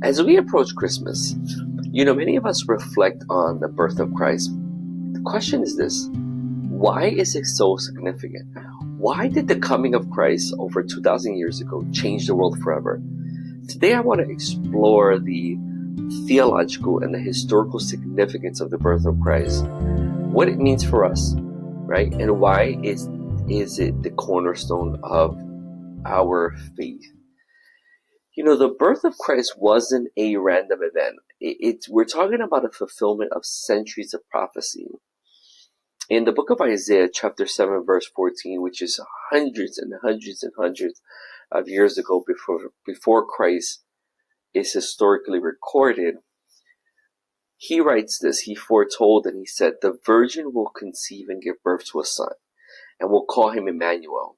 As we approach Christmas, many of us reflect on the birth of Christ. The question is this: why is it so significant? Why did the coming of Christ over 2,000 years ago change the world forever? Today I want to explore the theological and the historical significance of the birth of Christ, what it means for us, right? And why is it the cornerstone of our faith? The birth of Christ wasn't a random event. We're talking about a fulfillment of centuries of prophecy. In the book of Isaiah, chapter 7, verse 14, which is hundreds and hundreds and hundreds of years ago before Christ is historically recorded, he writes this. He foretold and he said, "The virgin will conceive and give birth to a son, and will call him Emmanuel."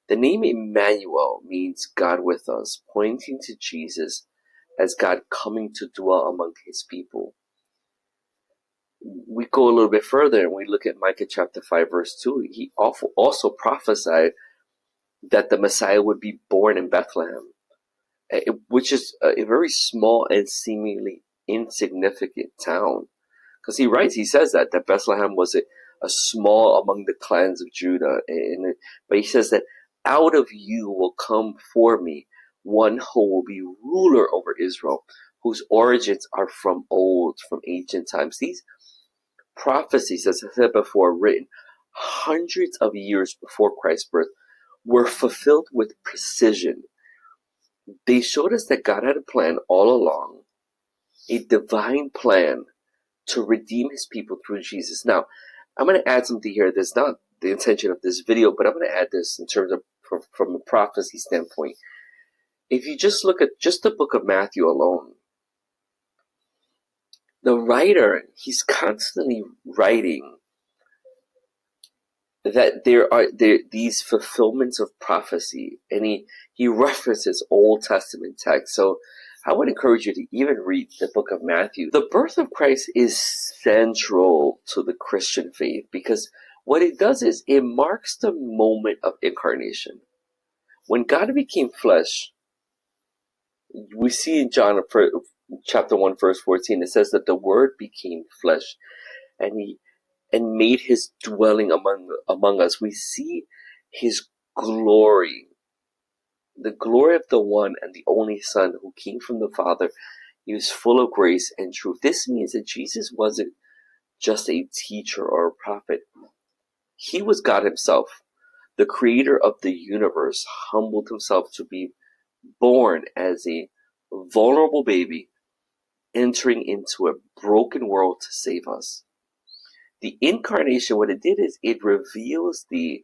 The name Emmanuel means God with us, pointing to Jesus as God coming to dwell among his people. We go a little bit further and we look at Micah chapter 5 verse 2. He also prophesied that the Messiah would be born in Bethlehem, which is a very small and seemingly insignificant town. Because he says that Bethlehem was a small among the clans of Judah. But he says that out of you will come for me one who will be ruler over Israel, whose origins are from ancient times. These prophecies, as I said before, written hundreds of years before Christ's birth, were fulfilled with precision. They showed us that God had a plan all along, a divine plan to redeem his people through Jesus. Now, I'm going to add something here that's not the intention of this video, but I'm going to add this in terms of from a prophecy standpoint. If you just look at just the book of Matthew alone, the writer, he's constantly writing that there are these fulfillments of prophecy, and he references Old Testament texts. So I would encourage you to even read the book of Matthew. The birth of Christ is central to the Christian faith because what it does is it marks the moment of incarnation. When God became flesh, we see in John chapter 1 verse 14, it says that the Word became flesh and made his dwelling among us. We see his glory, the glory of the one and the only Son who came from the Father. He was full of grace and truth. This means that Jesus wasn't just a teacher or a prophet. He was God himself. The creator of the universe humbled himself to be born as a vulnerable baby, entering into a broken world to save us. The incarnation, what it did is it reveals the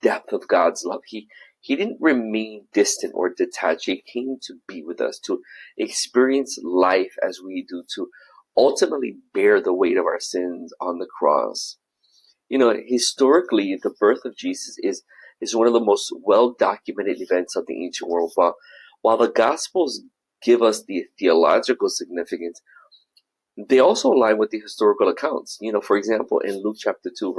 depth of God's love. He didn't remain distant or detached. He came to be with us, to experience life as we do, to ultimately bear the weight of our sins on the cross. Historically, the birth of Jesus is one of the most well-documented events of the ancient world. While the Gospels give us the theological significance, they also align with the historical accounts. For example, in Luke chapter 2,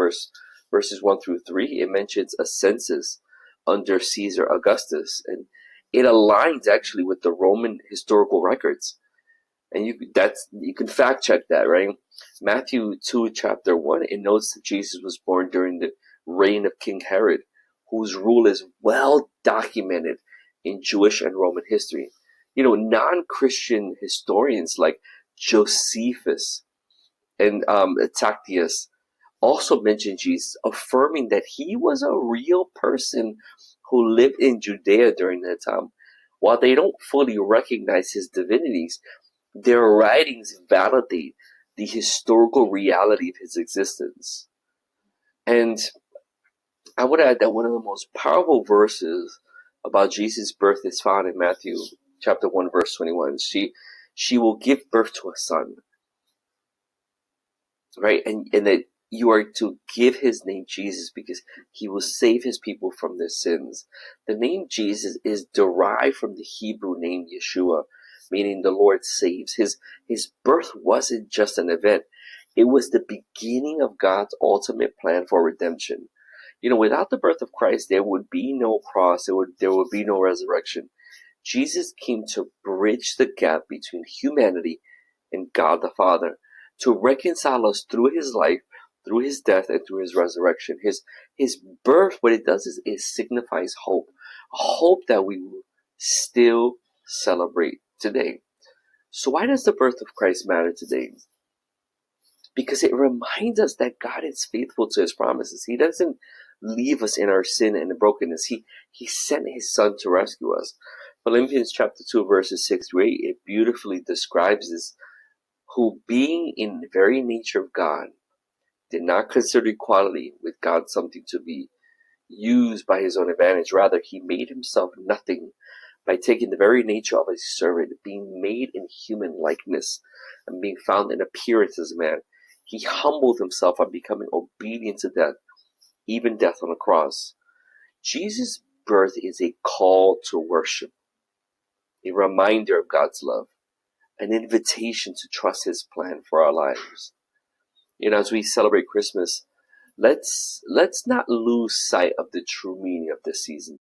verses 1 through 3, it mentions a census under Caesar Augustus, and it aligns actually with the Roman historical records. And you can fact check that, right? Matthew 2, chapter 1, it notes that Jesus was born during the reign of King Herod, whose rule is well documented in Jewish and Roman history. Non-Christian historians like Josephus and Tacitus also mention Jesus, affirming that he was a real person who lived in Judea during that time. While they don't fully recognize his divinities, their writings validate the historical reality of his existence. And I would add that one of the most powerful verses about Jesus' birth is found in Matthew chapter 1, verse 21. She will give birth to a son, right? And that you are to give his name Jesus because he will save his people from their sins. The name Jesus is derived from the Hebrew name Yeshua, meaning the Lord saves. His birth wasn't just an event. It was the beginning of God's ultimate plan for redemption. Without the birth of Christ, there would be no cross. There would be no resurrection. Jesus came to bridge the gap between humanity and God the Father, to reconcile us through his life, through his death, and through his resurrection. His birth, what it does is it signifies hope, a hope that we still celebrate today. So why does the birth of Christ matter today? Because it reminds us that God is faithful to his promises. He doesn't leave us in our sin and brokenness. He sent his son to rescue us. Philippians chapter 2, verses 6 to 8, it beautifully describes this, who being in the very nature of God, did not consider equality with God something to be used by his own advantage. Rather, he made himself nothing by taking the very nature of a servant, being made in human likeness, and being found in appearance as a man. He humbled himself by becoming obedient to death, even death on a cross. Jesus' birth is a call to worship, a reminder of God's love, an invitation to trust his plan for our lives. As we celebrate Christmas, let's not lose sight of the true meaning of this season.